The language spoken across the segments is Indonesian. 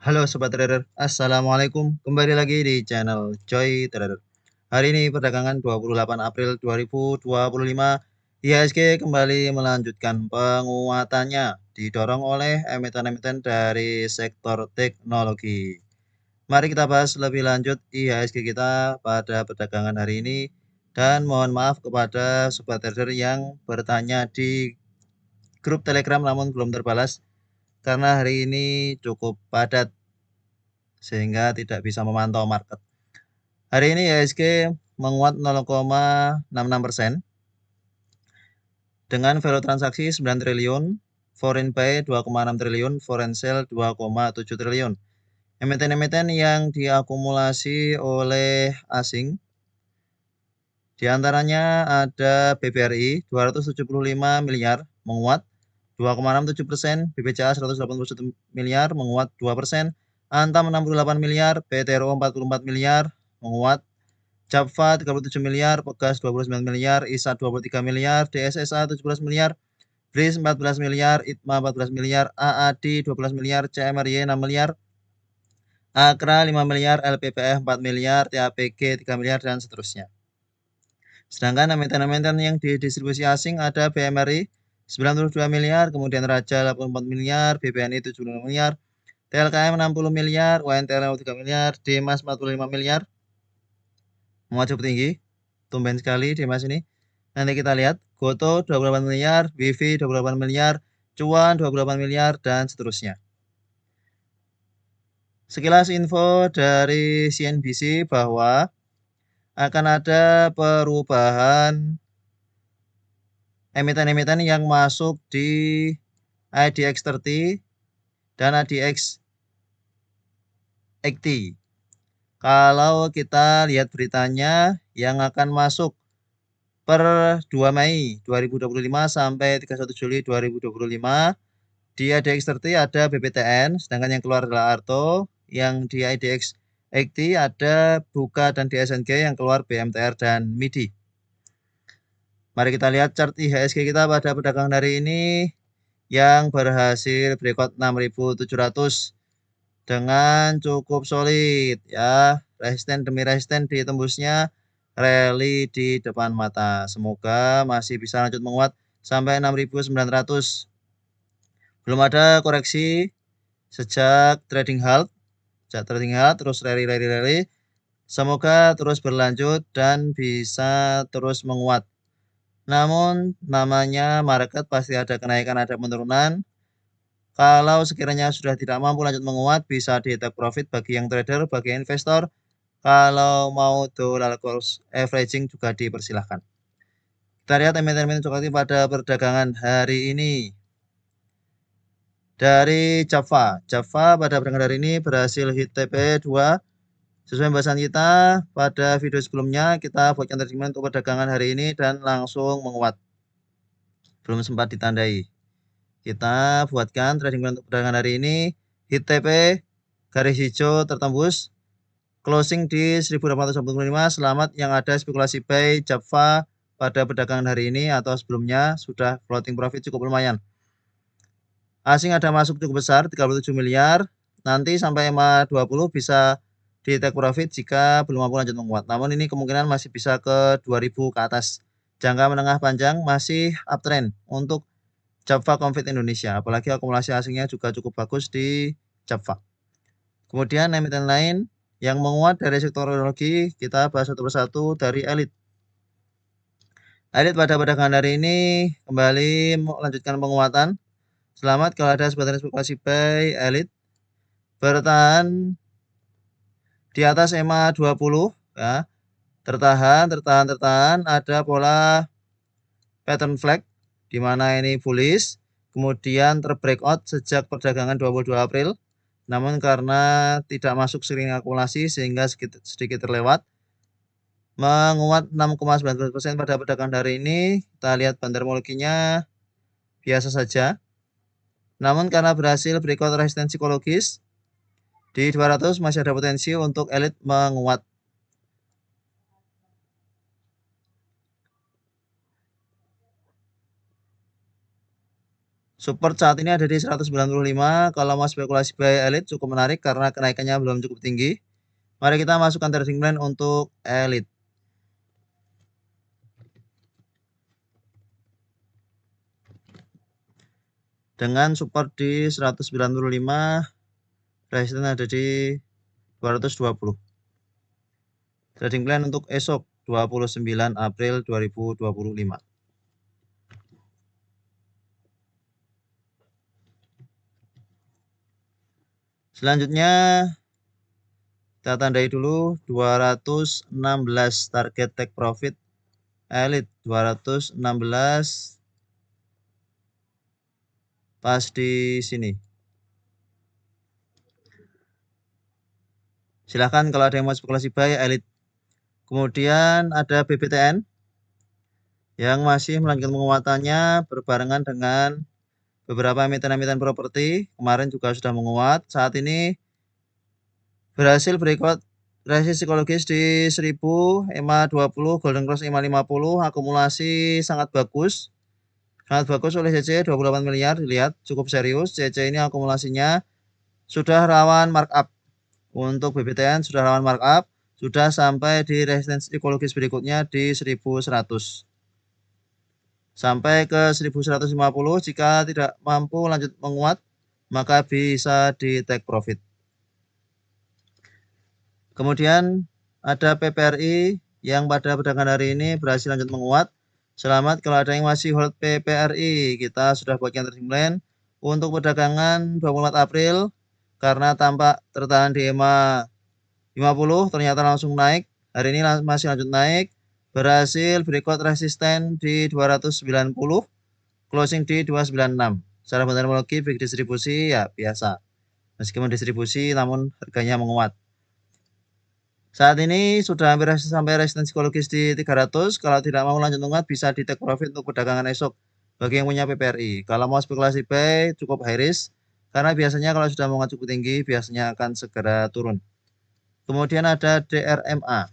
Halo Sobat Trader, Assalamualaikum. Kembali lagi di channel Joy Trader. Hari ini perdagangan 28 April 2025, IHSG kembali melanjutkan penguatannya, didorong oleh emiten-emiten dari sektor teknologi. Mari kita bahas lebih lanjut IHSG kita pada perdagangan hari ini. Dan mohon maaf kepada Sobat Trader yang bertanya di grup Telegram namun belum terbalas, karena hari ini cukup padat sehingga tidak bisa memantau market. Hari ini IHSG menguat 0,66% dengan value transaksi 9 triliun, foreign buy 2,6 triliun, foreign sell 2,7 triliun. Emiten-emiten yang diakumulasi oleh asing diantaranya ada BBRI 275 miliar menguat 2,67%, BBCA 181 miliar menguat 2%, Antam 68 miliar, PTRO 44 miliar menguat, Japfa 37 miliar, Pegas 29 miliar, ISA 23 miliar, DSSA 17 miliar, BRIS 14 miliar, ITMA 14 miliar, AAD 12 miliar, CMRY 6 miliar, Akra 5 miliar, LPPF 4 miliar, TAPG 3 miliar, dan seterusnya. Sedangkan emiten-emiten yang didistribusi asing ada BMRI 92 miliar, kemudian Raja 84 miliar, BBNI 75 miliar, TLKM 60 miliar, WNTL 3 miliar, Dimas 45 miliar. Menguat cukup tinggi, tumben sekali Dimas ini. Nanti kita lihat, Goto 28 miliar, Wifi 28 miliar, Cuan 28 miliar, dan seterusnya. Sekilas info dari CNBC bahwa akan ada perubahan emiten-emiten yang masuk di IDX30 dan IDX80. Kalau kita lihat beritanya yang akan masuk per 2 Mei 2025 sampai 31 Juli 2025, di IDX30 ada BBTN, sedangkan yang keluar adalah Arto. Yang di IDX80 ada Buka dan DSNG, yang keluar BMTR dan MIDI. Mari kita lihat chart IHSG kita pada perdagangan hari ini yang berhasil breakout 6.700 dengan cukup solid ya, resisten demi resisten ditembusnya, rally di depan mata. Semoga masih bisa lanjut menguat sampai 6.900. Belum ada koreksi sejak trading halt, terus rally. Semoga terus berlanjut dan bisa terus menguat. Namun namanya market pasti ada kenaikan, ada penurunan. Kalau sekiranya sudah tidak mampu lanjut menguat, bisa di take profit bagi yang trader, bagi investor. Kalau mau dollar cost averaging juga dipersilahkan. Kita lihat emiten-emiten cukup aktif pada perdagangan hari ini. Dari Japfa pada perdagangan hari ini berhasil hit TP2 sesuai pembahasan kita pada video sebelumnya. Kita buatkan trading plan untuk perdagangan hari ini dan langsung menguat, belum sempat ditandai. Kita buatkan trading plan untuk perdagangan hari ini, hit TP garis hijau tertembus, closing di 1845. Selamat yang ada spekulasi buy Japfa pada perdagangan hari ini atau sebelumnya sudah floating profit cukup lumayan. Asing ada masuk cukup besar 37 miliar. Nanti sampai EMA 20 bisa di take profit jika belum mampu lanjut menguat. Namun ini kemungkinan masih bisa ke 2000 ke atas. Jangka menengah panjang masih uptrend untuk Japfa Confit Indonesia. Apalagi akumulasi asingnya juga cukup bagus di Japfa. Kemudian emiten lain yang menguat dari sektor teknologi, kita bahas satu persatu. Dari Elit. Elit pada perdagangan hari ini kembali melanjutkan penguatan. Selamat kalau ada sebagian spekulasi buy Elit. Bertahan di atas EMA 20 ya. Tertahan, ada pola pattern flag di mana ini bullish, kemudian terbreakout sejak perdagangan 22 April. Namun karena tidak masuk sering akumulasi sehingga sedikit terlewat. Menguat 6,19% pada perdagangan hari ini. Kita lihat bandarmologinya biasa saja. Namun karena berhasil breakout resisten psikologis di 200 masih ada potensi untuk Elit menguat. Support saat ini ada di 195. Kalau mau spekulasi buy elite cukup menarik karena kenaikannya belum cukup tinggi. Mari kita masukkan trading plan untuk elite. Dengan support di 195, resistance ada di 220. Trading plan untuk esok 29 April 2025. Selanjutnya kita tandai dulu 216 target take profit elite 216 pas di sini. Silahkan kalau ada yang mau spekulasi buy elite. Kemudian ada BBTN yang masih melanjutkan penguatannya berbarengan dengan beberapa emiten-emiten properti. Kemarin juga sudah menguat. Saat ini berhasil breakout resist psikologis di 1000, EMA 20, Golden Cross EMA 50, akumulasi sangat bagus. Sangat bagus oleh CC 28 miliar, dilihat cukup serius. CC ini akumulasinya sudah rawan markup. Untuk BBTN sudah rawan markup, sudah sampai di resistance psikologis berikutnya di 1100. Sampai ke 1150, jika tidak mampu lanjut menguat, maka bisa di take profit. Kemudian ada PPRI yang pada perdagangan hari ini berhasil lanjut menguat. Selamat kalau ada yang masih hold PPRI. Kita sudah buatkan trading plan untuk perdagangan 24 April karena tampak tertahan di EMA 50 ternyata langsung naik. Hari ini masih lanjut naik. Berhasil breakout resisten di 290, closing di 296. Secara fundamental big distribusi ya biasa. Meskipun distribusi namun harganya menguat. Saat ini sudah hampir sampai resistance psikologis di 300. Kalau tidak mau lanjut menguat bisa di take profit untuk perdagangan esok bagi yang punya PPRI. Kalau mau spekulasi buy cukup high risk karena biasanya kalau sudah menguat cukup tinggi biasanya akan segera turun. Kemudian ada DRMA.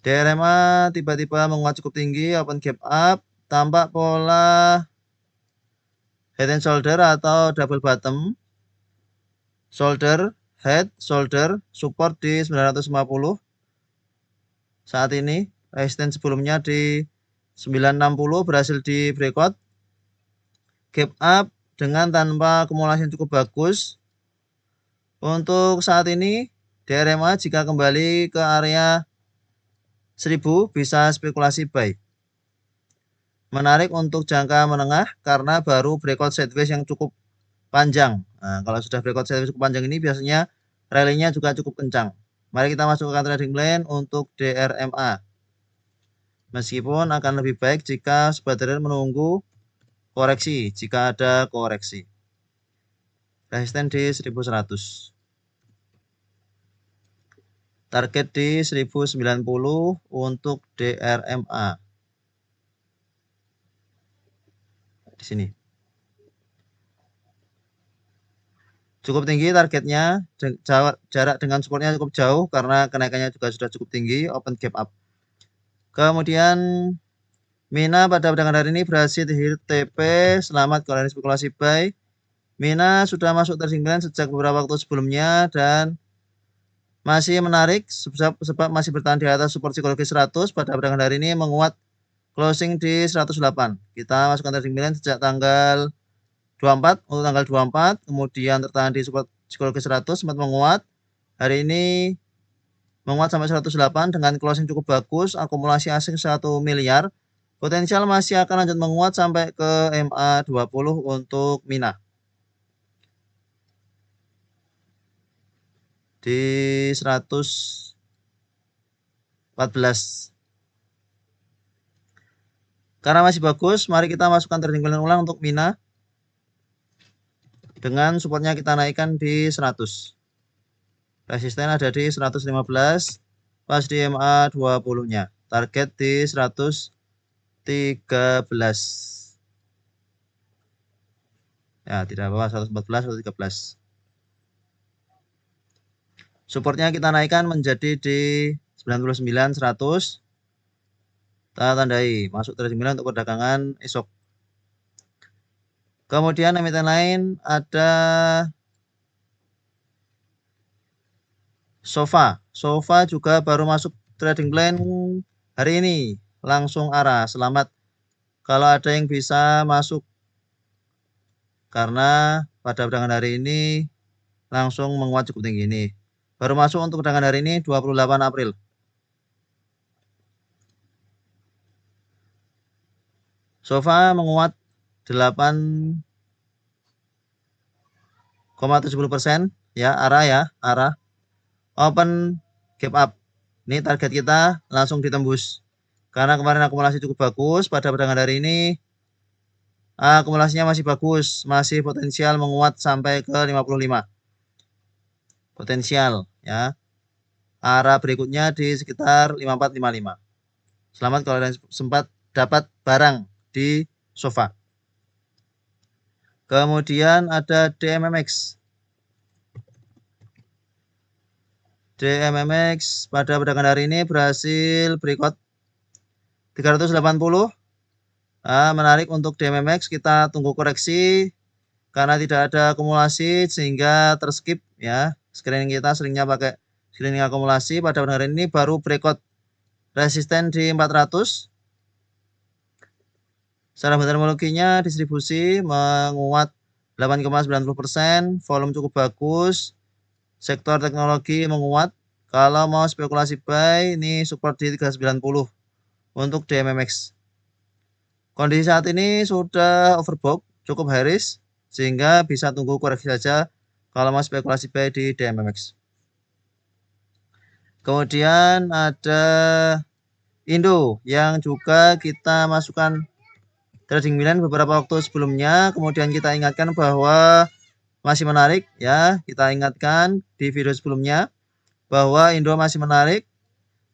DRMA tiba-tiba menguat cukup tinggi, open gap up, tampak pola head and shoulder atau double bottom. Shoulder, head, shoulder, support di 950. Saat ini resistance sebelumnya di 960 berhasil di breakout. Gap up dengan tanpa akumulasi yang cukup bagus. Untuk saat ini DRMA jika kembali ke area 1000 bisa spekulasi buy. Menarik untuk jangka menengah karena baru breakout sideways yang cukup panjang. Nah, kalau sudah breakout sideways cukup panjang ini biasanya rally-nya juga cukup kencang. Mari kita masukkan trading plan untuk DRMA. Meskipun akan lebih baik jika sobat trader menunggu koreksi jika ada koreksi. Resisten di 1100. Target di 1090 untuk DRMA. Di sini. Cukup tinggi targetnya, jarak dengan supportnya cukup jauh karena kenaikannya juga sudah cukup tinggi, open gap up. Kemudian Mina pada perdagangan hari ini berhasil hit TP, selamat kalau ini spekulasi buy. Mina sudah masuk trading plan sejak beberapa waktu sebelumnya dan masih menarik sebab masih bertahan di atas support psikologis 100. Pada perdagangan hari ini menguat closing di 108. Kita masukkan trading plan sejak tanggal 24 untuk tanggal 24, kemudian tertahan di support psikologis 100, sempat menguat. Hari ini menguat sampai 108 dengan closing cukup bagus, akumulasi asing 1 miliar. Potensial masih akan lanjut menguat sampai ke MA 20 untuk Mina. Di 114. Karena masih bagus, mari kita masukkan trading plan ulang untuk Mina. Dengan supportnya kita naikkan di 100. Resisten ada di 115. Pas di MA 20-nya. Target di 113. Ya, tidak apa-apa, 114 atau 13. Supportnya kita naikkan menjadi di 99, 100. Kita tandai masuk trading plan untuk perdagangan esok. Kemudian emiten lain ada Sofa. Sofa juga baru masuk trading plan hari ini. Langsung arah. Selamat kalau ada yang bisa masuk. Karena pada perdagangan hari ini langsung menguat cukup tinggi ini. Baru masuk untuk perdagangan hari ini 28 April. Sofa menguat 8,70% ya, arah open gap up. Ini target kita langsung ditembus. Karena kemarin akumulasi cukup bagus pada perdagangan hari ini. Akumulasinya masih bagus, masih potensial menguat sampai ke 55. Potensial ya. Arah berikutnya di sekitar 5455. Selamat kalau kalian sempat dapat barang di Sofa. Kemudian ada DMMX. DMMX pada perdagangan hari ini berhasil breakout 380. Menarik untuk DMMX, kita tunggu koreksi karena tidak ada akumulasi sehingga terskip ya. Screening kita seringnya pakai screening akumulasi. Pada perdagangan hari ini baru breakout resisten di 400. Secara terminologinya distribusi menguat 8,90%, volume cukup bagus. Sektor teknologi menguat. Kalau mau spekulasi buy, ini support di 390 untuk DMMX. Kondisi saat ini sudah overbought, cukup high risk, sehingga bisa tunggu koreksi saja kalau mau spekulasi buy di DMMX. Kemudian ada Indo yang juga kita masukkan trading plan beberapa waktu sebelumnya. Kemudian kita ingatkan bahwa masih menarik ya. Kita ingatkan di video sebelumnya bahwa Indo masih menarik.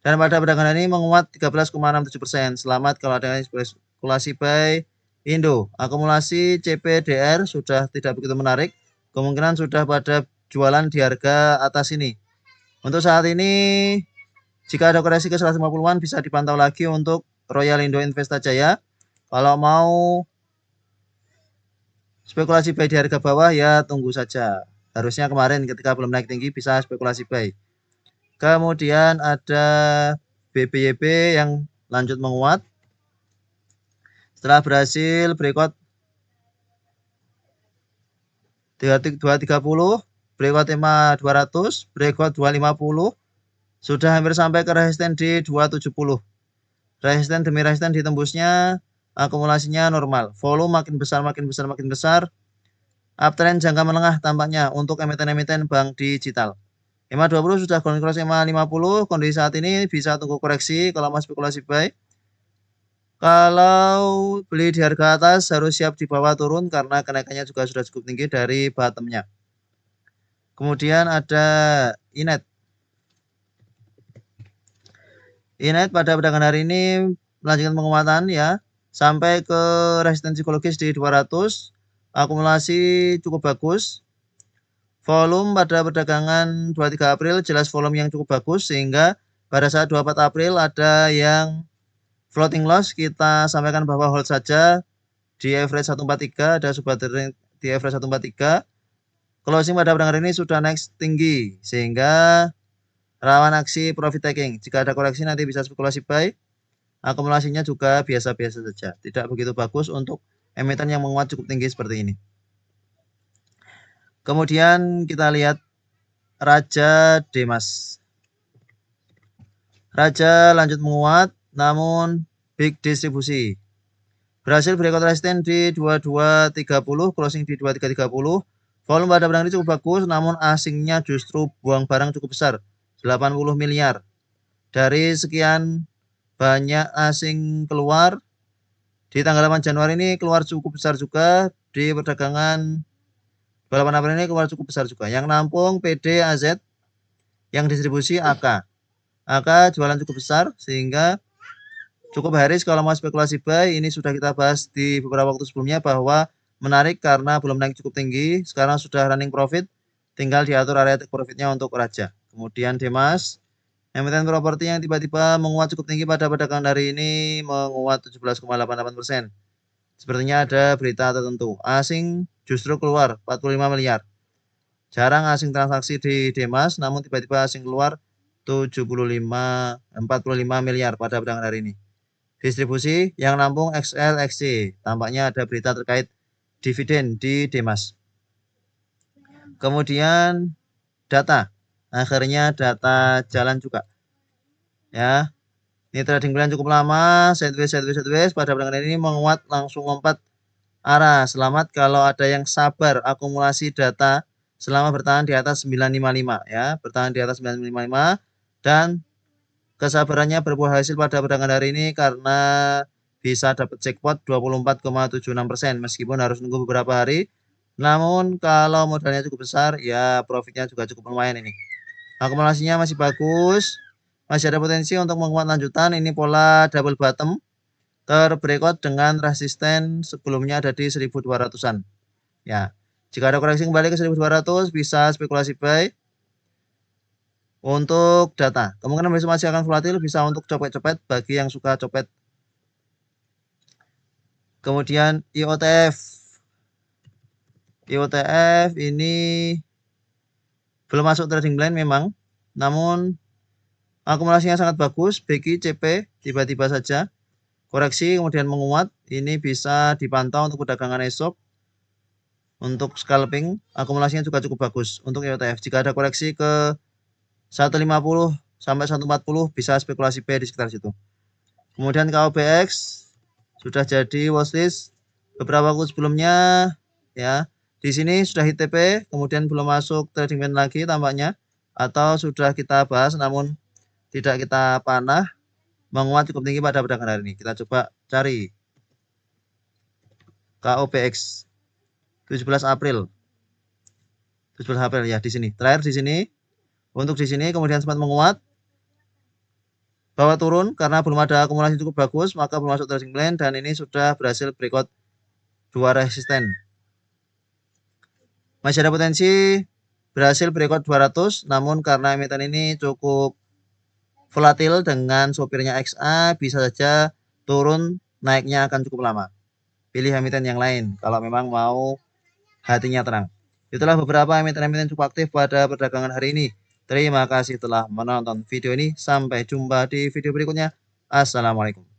Dan pada perdagangan ini menguat 13,67%. Selamat kalau ada spekulasi buy Indo. Akumulasi CPDR sudah tidak begitu menarik. Kemungkinan sudah pada jualan di harga atas ini. Untuk saat ini, jika ada koreksi ke 150-an bisa dipantau lagi untuk Royal Indo Investa Jaya. Kalau mau spekulasi buy di harga bawah ya tunggu saja. Harusnya kemarin ketika belum naik tinggi bisa spekulasi buy. Kemudian ada BBYB yang lanjut menguat. Setelah berhasil breakout 230, breakout 200, breakout 250, sudah hampir sampai ke resisten di 270. Resisten demi resisten ditembusnya, akumulasinya normal. Volume makin besar. Uptrend jangka menengah tampaknya untuk emiten-emiten bank digital. 520 sudah ground cross 550. Kondisi saat ini bisa tunggu koreksi kalau mau spekulasi buy. Kalau beli di harga atas harus siap di bawah turun karena kenaikannya juga sudah cukup tinggi dari bottomnya. Kemudian ada Inet. Inet pada perdagangan hari ini melanjutkan penguatan ya sampai ke resisten psikologis di 200. Akumulasi cukup bagus. Volume pada perdagangan 23 April jelas volume yang cukup bagus sehingga pada saat 24 April ada yang floating loss, kita sampaikan bahwa hold saja di average 143, ada support di average 143. Closing pada perdagangan ini sudah naik tinggi sehingga rawan aksi profit taking. Jika ada koreksi nanti bisa spekulasi buy. Akumulasinya juga biasa-biasa saja, tidak begitu bagus untuk emiten yang menguat cukup tinggi seperti ini. Kemudian kita lihat Raja Demas. Raja lanjut menguat namun big distribusi. Berhasil breakout resisten di 2230, closing di 2330. Volume pada perdagangan ini cukup bagus namun asingnya justru buang barang cukup besar, 80 miliar. Dari sekian banyak asing keluar di tanggal 8 Januari ini keluar cukup besar juga, di perdagangan 28 April ini keluar cukup besar juga. Yang nampung PD AZ, yang distribusi AK. AK jualan cukup besar sehingga cukup high risk kalau mau spekulasi buy. Ini sudah kita bahas di beberapa waktu sebelumnya bahwa menarik karena belum naik cukup tinggi. Sekarang sudah running profit, tinggal diatur area take profitnya untuk Raja. Kemudian Demas, emiten properti yang tiba-tiba menguat cukup tinggi pada perdagangan hari ini, menguat 17,88%. Sepertinya ada berita tertentu. Asing justru keluar 45 miliar. Jarang asing transaksi di Demas, namun tiba-tiba asing keluar 45 miliar pada perdagangan hari ini. Distribusi yang nampung XL, XC. Tampaknya ada berita terkait dividen di Demas. Kemudian data. Akhirnya data jalan juga. Ya. Ini trading plan cukup lama, sideways pada perdagangan ini menguat langsung lompat arah. Selamat kalau ada yang sabar akumulasi data selama bertahan di atas 955 ya, bertahan di atas 955 dan kesabarannya berbuah hasil pada perdagangan hari ini karena bisa dapat jackpot 24,76% meskipun harus nunggu beberapa hari. Namun kalau modalnya cukup besar ya profitnya juga cukup lumayan ini. Akumulasinya masih bagus. Masih ada potensi untuk menguat lanjutan. Ini pola double bottom terbreakout dengan resisten sebelumnya ada di 1200-an. Ya. Jika ada koreksi kembali ke 1200 bisa spekulasi buy. Untuk data, kemungkinan besok masih akan volatil, bisa untuk copet-copet bagi yang suka copet. Kemudian IOTF. IOTF ini belum masuk trading plan memang, namun akumulasinya sangat bagus. BQ, CP tiba-tiba saja koreksi kemudian menguat. Ini bisa dipantau untuk perdagangan esok. Untuk scalping, akumulasinya juga cukup bagus untuk IOTF. Jika ada koreksi ke 150 sampai 140 bisa spekulasi buy di sekitar situ. Kemudian KOBX sudah jadi watchlist beberapa waktu sebelumnya ya. Di sini sudah hit TP, kemudian belum masuk trading plan lagi tampaknya, atau sudah kita bahas namun tidak kita panah, menguat cukup tinggi pada perdagangan hari ini. Kita coba cari KOBX 17 April. 17 April ya di sini. Terakhir di sini. Untuk di sini kemudian sempat menguat, bawah turun karena belum ada akumulasi cukup bagus, maka belum masuk trading plan dan ini sudah berhasil breakout 2 resisten. Masih ada potensi berhasil breakout 200, namun karena emiten ini cukup volatil dengan sopirnya XA, bisa saja turun, naiknya akan cukup lama. Pilih emiten yang lain kalau memang mau hatinya tenang. Itulah beberapa emiten-emiten cukup aktif pada perdagangan hari ini. Terima kasih telah menonton video ini. Sampai jumpa di video berikutnya. Assalamualaikum.